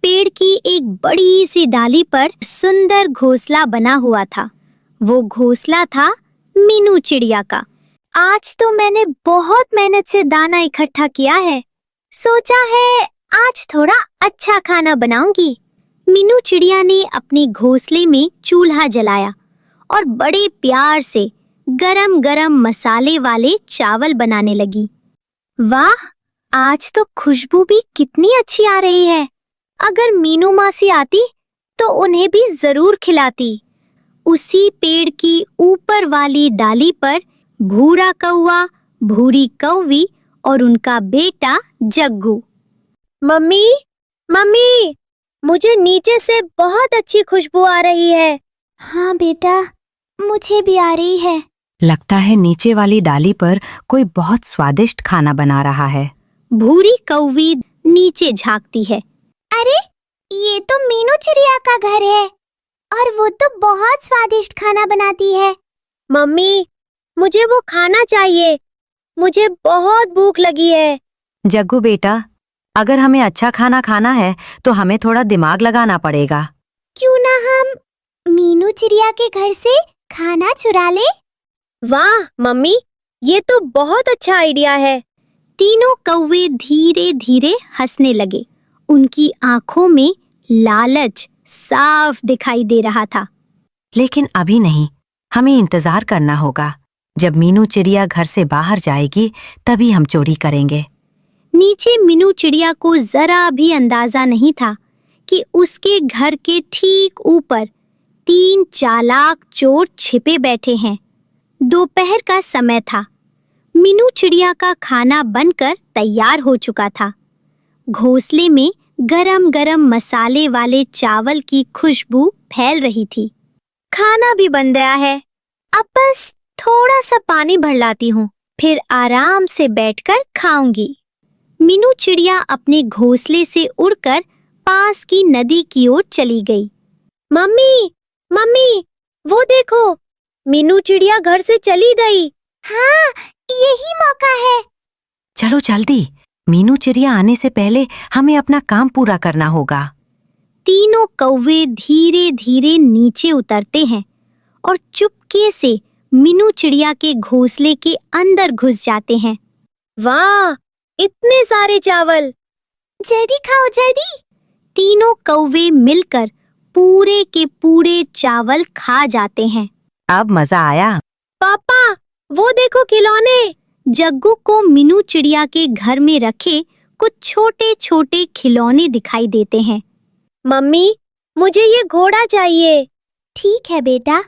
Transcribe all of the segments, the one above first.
पेड़ की एक बड़ी सी डाली पर सुंदर घोंसला बना हुआ था। वो घोंसला था मीनू चिड़िया का। आज तो मैंने बहुत मेहनत से दाना इकट्ठा किया है। सोचा है आज थोड़ा अच्छा खाना बनाऊंगी। मीनू चिड़िया ने अपने घोंसले में चूल्हा जलाया और बड़े प्यार से गरम गरम मसाले वाले चावल बनाने लगी। वाह, आज तो खुशबू भी कितनी अच्छी आ रही है। अगर मीनू मासी आती तो उन्हें भी जरूर खिलाती। उसी पेड़ की ऊपर वाली डाली पर भूरा कौवा, भूरी कौवी और उनका बेटा जग्गू। मम्मी, मम्मी, मुझे नीचे से बहुत अच्छी खुशबू आ रही है। हाँ बेटा, मुझे भी आ रही है। लगता है नीचे वाली डाली पर कोई बहुत स्वादिष्ट खाना बना रहा है। भूरी कौवी नीचे झांकती है। अरे, ये तो मीनू चिड़िया का घर है और वो तो बहुत स्वादिष्ट खाना बनाती है। मम्मी, मुझे वो खाना चाहिए। मुझे बहुत भूख लगी है। जग्गू बेटा, अगर हमें अच्छा खाना खाना है तो हमें थोड़ा दिमाग लगाना पड़ेगा। क्यों ना हम मीनू चिड़िया के घर से खाना चुरा ले? वाह मम्मी, ये तो बहुत अच्छा आइडिया है। तीनों कौवे धीरे धीरे हंसने लगे। उनकी आंखों में लालच साफ दिखाई दे रहा था। लेकिन अभी नहीं, हमें इंतजार करना होगा। जब मीनू चिड़िया घर से बाहर जाएगी तभी हम चोरी करेंगे। नीचे मीनू चिड़िया को जरा भी अंदाजा नहीं था कि उसके घर के ठीक ऊपर 3 चालाक चोर छिपे बैठे हैं। दोपहर का समय था। मीनू चिड़िया का खाना बनकर तैयार हो चुका था। घोंसले में गरम गरम मसाले वाले चावल की खुशबू फैल रही थी। खाना भी बन गया है। अब बस थोड़ा सा पानी भर लाती हूँ, फिर आराम से बैठकर खाऊंगी। मीनू चिड़िया अपने घोंसले से उड़कर पास की नदी की ओर चली गई। मम्मी, मम्मी, वो देखो, मीनू चिड़िया घर से चली गई। हाँ, यही मौका है। चलो जल्दी, मीनू चिड़िया आने से पहले हमें अपना काम पूरा करना होगा। तीनों कौवे धीरे धीरे नीचे उतरते हैं और चुपके से मीनू चिड़िया के घोंसले के अंदर घुस जाते हैं। वाह, इतने सारे चावल! जल्दी खाओ, जल्दी! तीनों कौवे मिलकर पूरे के पूरे चावल खा जाते हैं। अब मजा आया। पापा, वो देखो खिलौने! जग्गू को मीनू चिड़िया के घर में रखे कुछ छोटे छोटे खिलौने दिखाई देते हैं। मम्मी, मुझे ये घोड़ा चाहिए। ठीक है बेटा,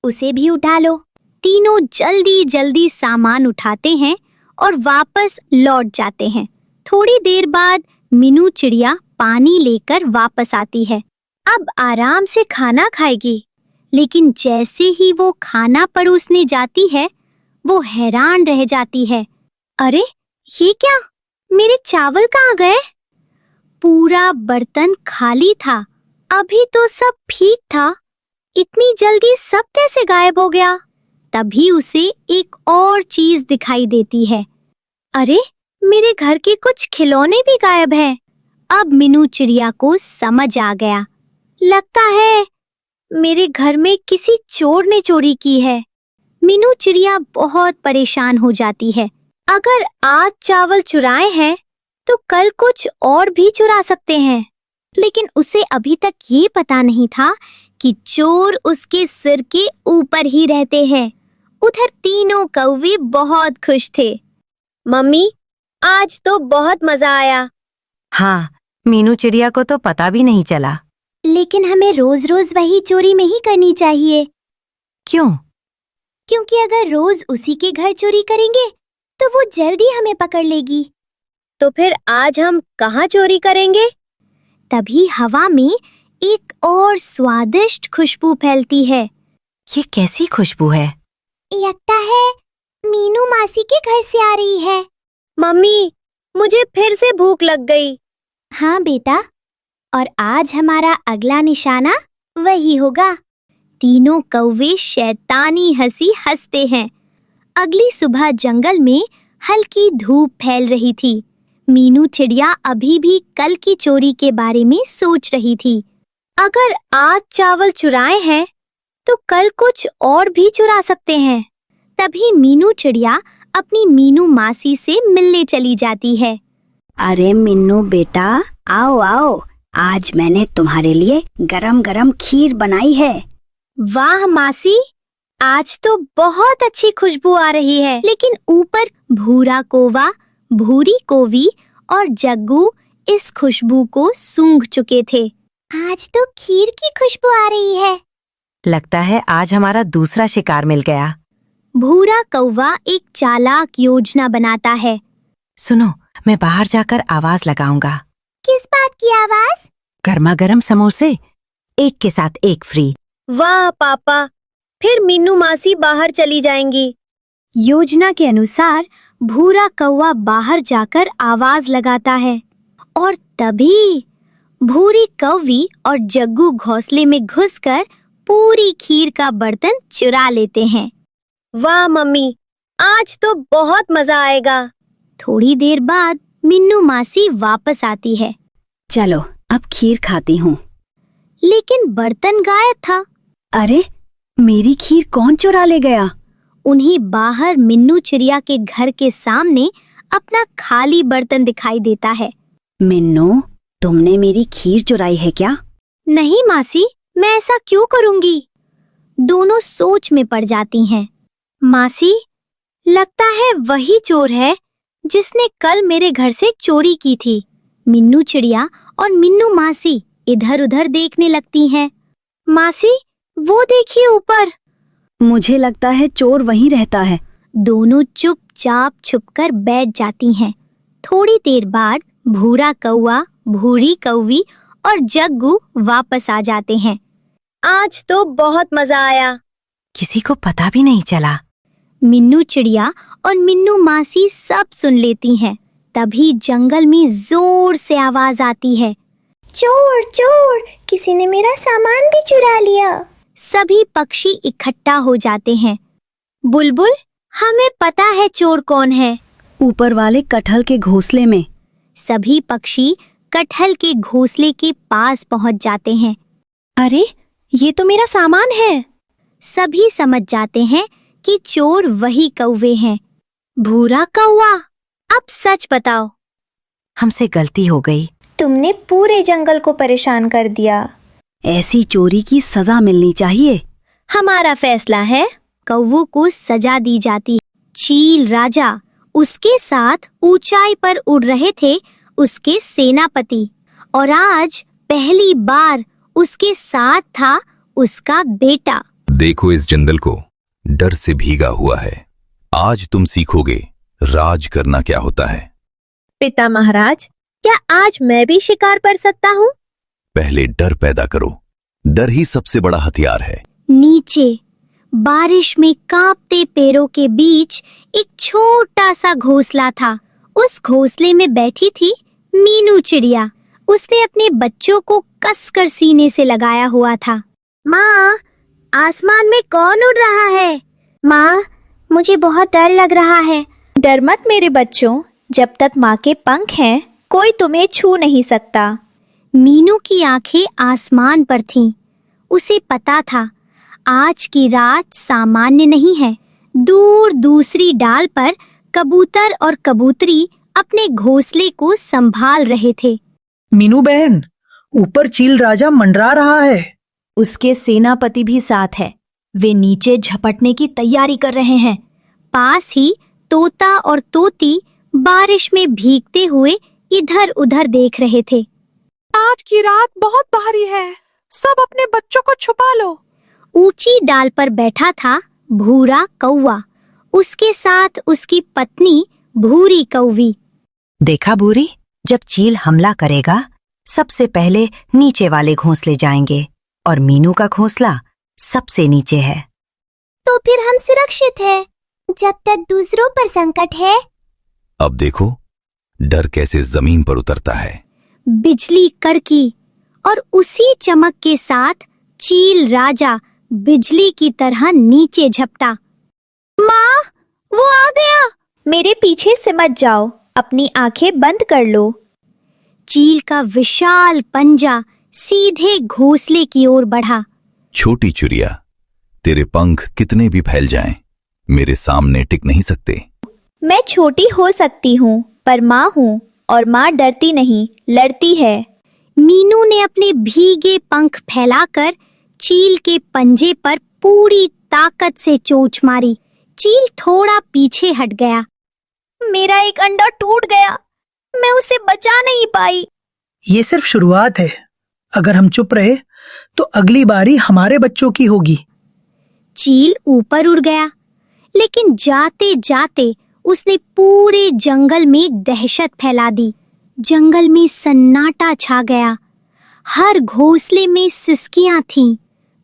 उसे भी उठा लो। तीनों जल्दी जल्दी सामान उठाते हैं और वापस लौट जाते हैं। थोड़ी देर बाद मीनू चिड़िया पानी लेकर वापस आती है। अब आराम से खाना खाएगी। लेकिन जैसे ही वो खाना परोसने जाती है, वो हैरान रह जाती है। अरे, ये क्या? मेरे चावल कहाँ गए? पूरा बर्तन खाली था। अभी तो सब ठीक था। इतनी जल्दी सब कैसे गायब हो गया? तभी उसे एक और चीज दिखाई देती है। अरे, मेरे घर के कुछ खिलौने भी गायब हैं। अब मीनू चिड़िया को समझ आ गया। लगता है मेरे घर में किसी चोर ने चोरी की है। मीनू चिड़िया बहुत परेशान हो जाती है। अगर आज चावल चुराए हैं तो कल कुछ और भी चुरा सकते हैं। लेकिन उसे अभी तक ये पता नहीं था कि चोर उसके सिर के ऊपर ही रहते हैं। उधर तीनों कौवे बहुत खुश थे। मम्मी, आज तो बहुत मजा आया। हाँ, मीनू चिड़िया को तो पता भी नहीं चला। लेकिन हमें रोज रोज वही चोरी नहीं करनी चाहिए। क्यों? क्योंकि अगर रोज उसी के घर चोरी करेंगे तो वो जल्दी हमें पकड़ लेगी। तो फिर आज हम कहाँ चोरी करेंगे? तभी हवा में एक और स्वादिष्ट खुशबू फैलती है। ये कैसी खुशबू है? लगता है मीनू मासी के घर से आ रही है। मम्मी, मुझे फिर से भूख लग गई। हाँ बेटा, और आज हमारा अगला निशाना वही होगा। तीनों कौवे शैतानी हंसी हंसते हैं। अगली सुबह जंगल में हल्की धूप फैल रही थी। मीनू चिड़िया अभी भी कल की चोरी के बारे में सोच रही थी। अगर आज चावल चुराए हैं तो कल कुछ और भी चुरा सकते हैं। तभी मीनू चिड़िया अपनी मीनू मासी से मिलने चली जाती है। अरे मिन्नू बेटा, आओ आओ, आज मैंने तुम्हारे लिए गरम गरम खीर बनाई है। वाह मासी, आज तो बहुत अच्छी खुशबू आ रही है। लेकिन ऊपर भूरा कौवा, भूरी कौवी और जग्गू इस खुशबू को सूंघ चुके थे। आज तो खीर की खुशबू आ रही है। लगता है आज हमारा दूसरा शिकार मिल गया। भूरा कौवा एक चालाक योजना बनाता है। सुनो, मैं बाहर जाकर आवाज लगाऊंगा। किस बात की आवाज? गर्मा गर्म समोसे, एक के साथ एक फ्री। वाह पापा, फिर मीनू मासी बाहर चली जाएंगी। योजना के अनुसार भूरा कौवा बाहर जाकर आवाज लगाता है और तभी भूरी कौवी और जग्गू घोंसले में घुसकर पूरी खीर का बर्तन चुरा लेते हैं। वाह मम्मी, आज तो बहुत मजा आएगा। थोड़ी देर बाद मिन्नू मासी वापस आती है। चलो अब खीर खाती हूँ। लेकिन बर्तन गायब था। अरे, मेरी खीर कौन चुरा ले गया? उन्हें बाहर मिन्नू चिड़िया के घर के सामने अपना खाली बर्तन दिखाई देता है। मिन्नू, तुमने मेरी खीर चुराई है क्या? नहीं मासी, मैं ऐसा क्यों करूंगी? दोनों सोच में पड़ जाती हैं। मासी, लगता है वही चोर है जिसने कल मेरे घर से चोरी की थी। मिन्नू चिड़िया और मिन्नू मासी इधर-उधर देखने लगती हैं। मासी, वो देखिए ऊपर। मुझे लगता है चोर वहीं रहता है। दोनों चुपचाप छुपकर बैठ जाती हैं। थोड़ी देर बाद भूरा कौवा, भूरी कौवी और जग्गू वापस आ जाते हैं। आज तो बहुत मजा आया। किसी को पता भी नहीं चला। मिन्नू चिड़िया और मिन्नू मासी सब सुन लेती हैं। तभी जंगल में जोर से आवाज आती है, चोर चोर, किसी ने मेरा सामान भी चुरा लिया। सभी पक्षी इकट्ठा हो जाते हैं। बुलबुल, हमें पता है चोर कौन है। ऊपर वाले कटहल के घोंसले में। सभी पक्षी कटहल के घोंसले के पास पहुंच जाते हैं। अरे, ये तो मेरा सामान है। सभी समझ जाते हैं कि चोर वही कौवे हैं। भूरा कौवा, अब सच बताओ। हमसे गलती हो गई। तुमने पूरे जंगल को परेशान कर दिया। ऐसी चोरी की सजा मिलनी चाहिए। हमारा फैसला है, कौवों को सजा दी जाती। चील राजा, उसके साथ ऊंचाई पर उड़ रहे थे उसके सेनापति, और आज पहली बार उसके साथ था उसका बेटा। देखो इस जंगल को, डर से भीगा हुआ है। आज तुम सीखोगे राज करना क्या होता है। पिता महाराज, क्या आज मैं भी शिकार कर सकता हूँ? पहले डर पैदा करो। डर ही सबसे बड़ा हथियार है। नीचे बारिश में कांपते पेड़ों के बीच एक छोटा सा घोंसला था। उस घोंसले में बैठी थी मीनू चिड़िया। उसने अपने बच्चों को कसकर सीने से लगाया हुआ था। माँ, आसमान में कौन उड़ रहा है? माँ, मुझे बहुत डर लग रहा है। डर मत मेरे बच्चों, जब तक माँ के पंख हैं कोई तुम्हें छू नहीं सकता। मीनू की आंखें आसमान पर थीं। उसे पता था आज की रात सामान्य नहीं है। दूर दूसरी डाल पर कबूतर और कबूतरी अपने घोंसले को संभाल रहे थे। मीनू बहन, ऊपर चील राजा मंडरा रहा है। उसके सेनापति भी साथ है। वे नीचे झपटने की तैयारी कर रहे हैं। पास ही तोता और तोती बारिश में भीगते हुए इधर उधर देख रहे थे। आज की रात बहुत भारी है, सब अपने बच्चों को छुपा लो। ऊंची डाल पर बैठा था भूरा कौवा, उसके साथ उसकी पत्नी भूरी कौवी। देखा भूरी, जब चील हमला करेगा सबसे पहले नीचे वाले घोंसले जाएंगे और मीनू का घोंसला सबसे नीचे है। तो फिर हम सुरक्षित हैं, जब तक दूसरों पर संकट है। अब देखो डर कैसे जमीन पर उतरता है। बिजली कड़की और उसी चमक के साथ चील राजा बिजली की तरह नीचे झपटा। माँ, वो आ गया। मेरे पीछे से मत जाओ, अपनी आंखें बंद कर लो। चील का विशाल पंजा सीधे घोंसले की ओर बढ़ा। छोटी चिड़िया, तेरे पंख कितने भी फैल जाएं, मेरे सामने टिक नहीं सकते। मैं छोटी हो सकती हूँ पर माँ हूँ, और माँ डरती नहीं, लड़ती है। मीनू ने अपने भीगे पंख फैलाकर चील के पंजे पर पूरी ताकत से चोंच मारी। चील थोड़ा पीछे हट गया। मेरा एक अंडा टूट गया, मैं उसे बचा नहीं पाई। ये सिर्फ शुरुआत है। अगर हम चुप रहे तो अगली बारी हमारे बच्चों की होगी। चील ऊपर उड़ गया, लेकिन जाते जाते उसने पूरे जंगल में दहशत फैला दी। जंगल में सन्नाटा छा गया। हर घोंसले में सिसकियां थीं।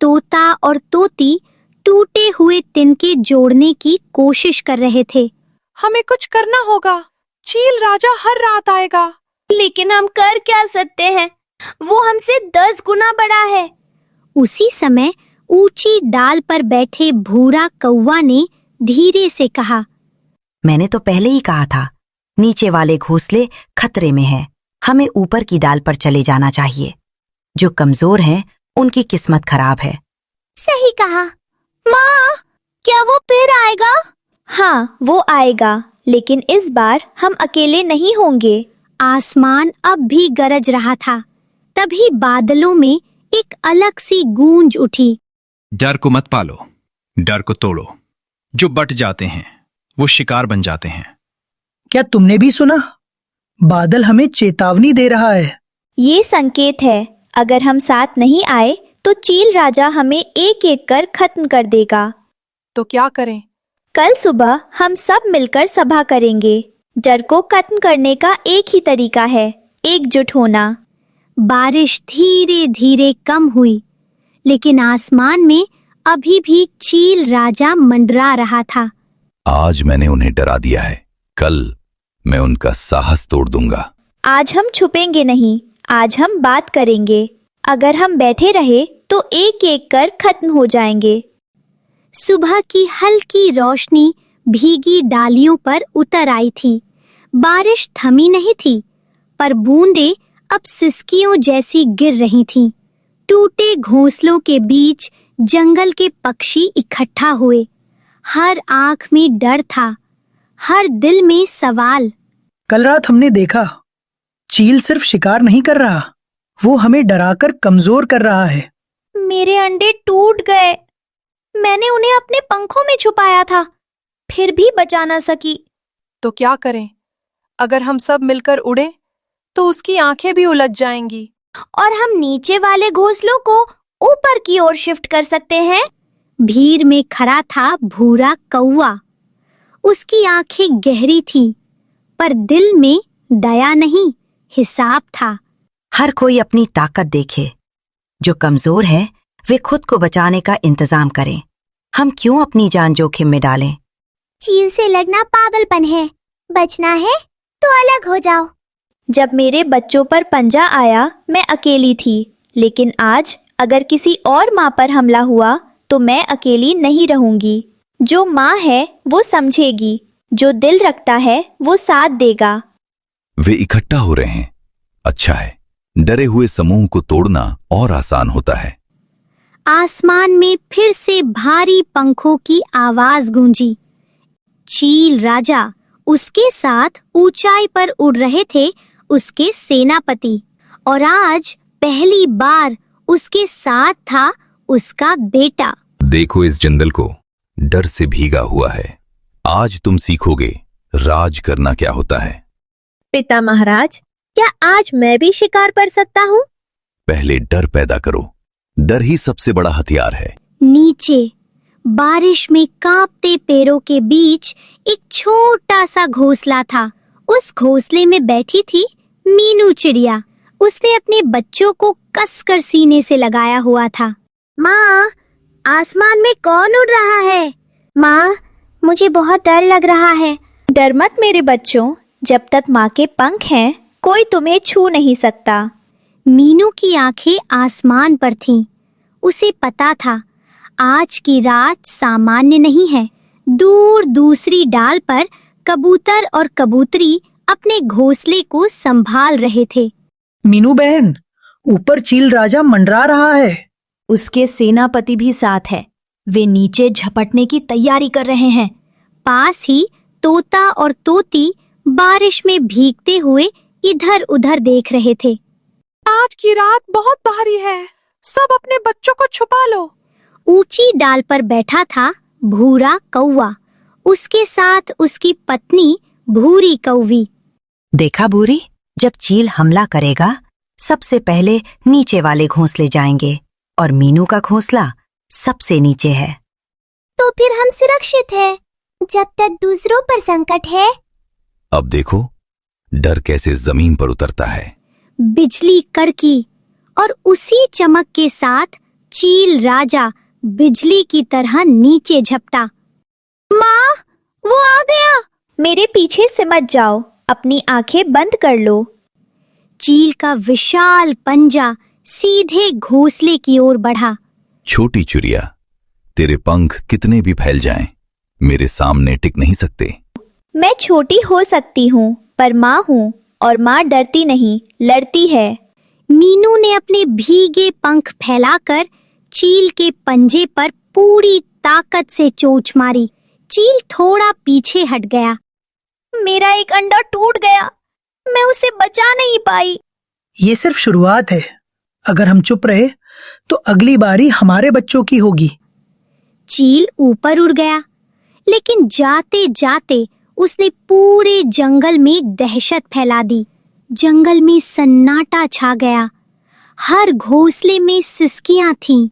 तोता और तोती टूटे हुए तिनके जोड़ने की कोशिश कर रहे थे। हमें कुछ करना होगा। चील राजा हर रात आएगा। लेकिन हम कर क्या सकते हैं? वो हमसे 10 गुना बड़ा है। उसी समय ऊंची डाल पर बैठे भूरा कौवा ने धीरे से कहा, मैंने तो पहले ही कहा था, नीचे वाले घोंसले खतरे में हैं। हमें ऊपर की डाल पर चले जाना चाहिए। जो कमजोर हैं, उनकी किस्मत खराब है। सही कहा। माँ, क्या वो फिर आएगा? हाँ, वो आएगा, लेकिन इस बार हम अकेले नहीं होंगे। आसमान अब भी गरज रहा था। तभी बादलों में एक अलग सी गूंज उठी। डर को मत पालो, डर को तोड़ो। जो बट जाते हैं वो शिकार बन जाते हैं। क्या तुमने भी सुना? बादल हमें चेतावनी दे रहा है। ये संकेत है, अगर हम साथ नहीं आए तो चील राजा हमें एक एक कर खत्म कर देगा। तो क्या करें? कल सुबह हम सब मिलकर सभा करेंगे। डर को खत्म करने का एक ही तरीका है, एकजुट होना। बारिश धीरे धीरे कम हुई, लेकिन आसमान में अभी भी चील राजा मंडरा रहा था। आज मैंने उन्हें डरा दिया है, कल मैं उनका साहस तोड़ दूंगा। आज हम छुपेंगे नहीं, आज हम बात करेंगे। अगर हम बैठे रहे तो एक एक कर खत्म हो जाएंगे। सुबह की हल्की रोशनी भीगी डालियों पर उतर आई थी। बारिश थमी नहीं थी, पर बूंदें अब सिसकियों जैसी गिर रही थीं। टूटे घोंसलों के बीच जंगल के पक्षी इकट्ठा हुए। हर आंख में डर था, हर दिल में सवाल। कल रात हमने देखा, चील सिर्फ शिकार नहीं कर रहा, वो हमें डराकर कमजोर कर रहा है। मेरे अंडे टूट गए। मैंने उन्हें अपने पंखों में छुपाया था, फिर भी बचा ना सकी। तो क्या करें? अगर हम सब मिलकर उड़े तो उसकी आंखें भी उलझ जाएंगी। और हम नीचे वाले घोंसलों को ऊपर की ओर शिफ्ट कर सकते हैं। भीड़ में खड़ा था भूरा कौवा। उसकी आंखें गहरी थीं, पर दिल में दया नहीं, हिसाब था। हर कोई अपनी ताकत देखे। जो कमजोर है वे खुद को बचाने का इंतजाम करें। हम क्यों अपनी जान जोखिम में डालें? चील से लड़ना पागलपन है। बचना है तो अलग हो जाओ। जब मेरे बच्चों पर पंजा आया मैं अकेली थी, लेकिन आज अगर किसी और माँ पर हमला हुआ तो मैं अकेली नहीं रहूंगी। जो माँ है वो समझेगी, जो दिल रखता है वो साथ देगा। वे इकट्ठा हो रहे हैं, अच्छा है। डरे हुए समूह को तोड़ना और आसान होता है। आसमान में फिर से भारी पंखों की आवाज गूंजी। चील राजा, उसके साथ ऊंचाई पर उड़ रहे थे उसके सेनापति, और आज पहली बार उसके साथ था उसका बेटा। देखो इस जंगल को, डर से भीगा हुआ है। आज तुम सीखोगे राज करना क्या होता है। पिता महाराज, क्या आज मैं भी शिकार कर सकता हूँ? पहले डर पैदा करो, डर ही सबसे बड़ा हथियार है। नीचे बारिश में कांपते पेड़ों के बीच एक छोटा सा घोंसला था। उस घोंसले में बैठी थी मीनू चिड़िया। उसने अपने बच्चों को कसकर सीने से लगाया हुआ था। माँ, आसमान में कौन उड़ रहा है? माँ, मुझे बहुत डर लग रहा है। डर मत मेरे बच्चों, जब तक माँ के पंख हैं कोई तुम्हें छू नहीं सकता। मीनू की आंखें आसमान पर थीं। उसे पता था आज की रात सामान्य नहीं है। दूर दूसरी डाल पर कबूतर और कबूतरी अपने घोंसले को संभाल रहे थे। मीनू बहन, ऊपर चील राजा मंडरा रहा है। उसके सेनापति भी साथ है। वे नीचे झपटने की तैयारी कर रहे हैं। पास ही तोता और तोती बारिश में भीगते हुए इधर उधर देख रहे थे। आज की रात बहुत भारी है, सब अपने बच्चों को छुपा लो। ऊंची डाल पर बैठा था भूरा कौवा, उसके साथ उसकी पत्नी भूरी कौवी। देखा भूरी, जब चील हमला करेगा सबसे पहले नीचे वाले घोंसले जाएंगे और मीनू का घोंसला सबसे नीचे है। तो फिर हम सुरक्षित हैं, जब तक दूसरों पर संकट है। अब देखो डर कैसे जमीन पर उतरता है। बिजली कड़की और उसी चमक के साथ चील राजा बिजली की तरह नीचे झपटा। माँ, वो आ गया। मेरे पीछे से मत जाओ, अपनी आंखें बंद कर लो। चील का विशाल पंजा सीधे घोंसले की ओर बढ़ा। छोटी चुरिया, तेरे पंख कितने भी फैल जाएं, मेरे सामने टिक नहीं सकते। मैं छोटी हो सकती हूँ, पर माँ हूँ, और माँ डरती नहीं, लड़ती है। मीनू ने अपने भीगे पंख फैलाकर चील के पंजे पर पूरी ताकत से चोंच मारी। चील थोड़ा पीछे हट गया। मेरा एक अंडा टूट गया, मैं उसे बचा नहीं पाई। ये सिर्फ शुरुआत है। अगर हम चुप रहे तो अगली बारी हमारे बच्चों की होगी। चील ऊपर उड़ गया, लेकिन जाते जाते उसने पूरे जंगल में दहशत फैला दी। जंगल में सन्नाटा छा गया। हर घोंसले में सिसकियां थीं।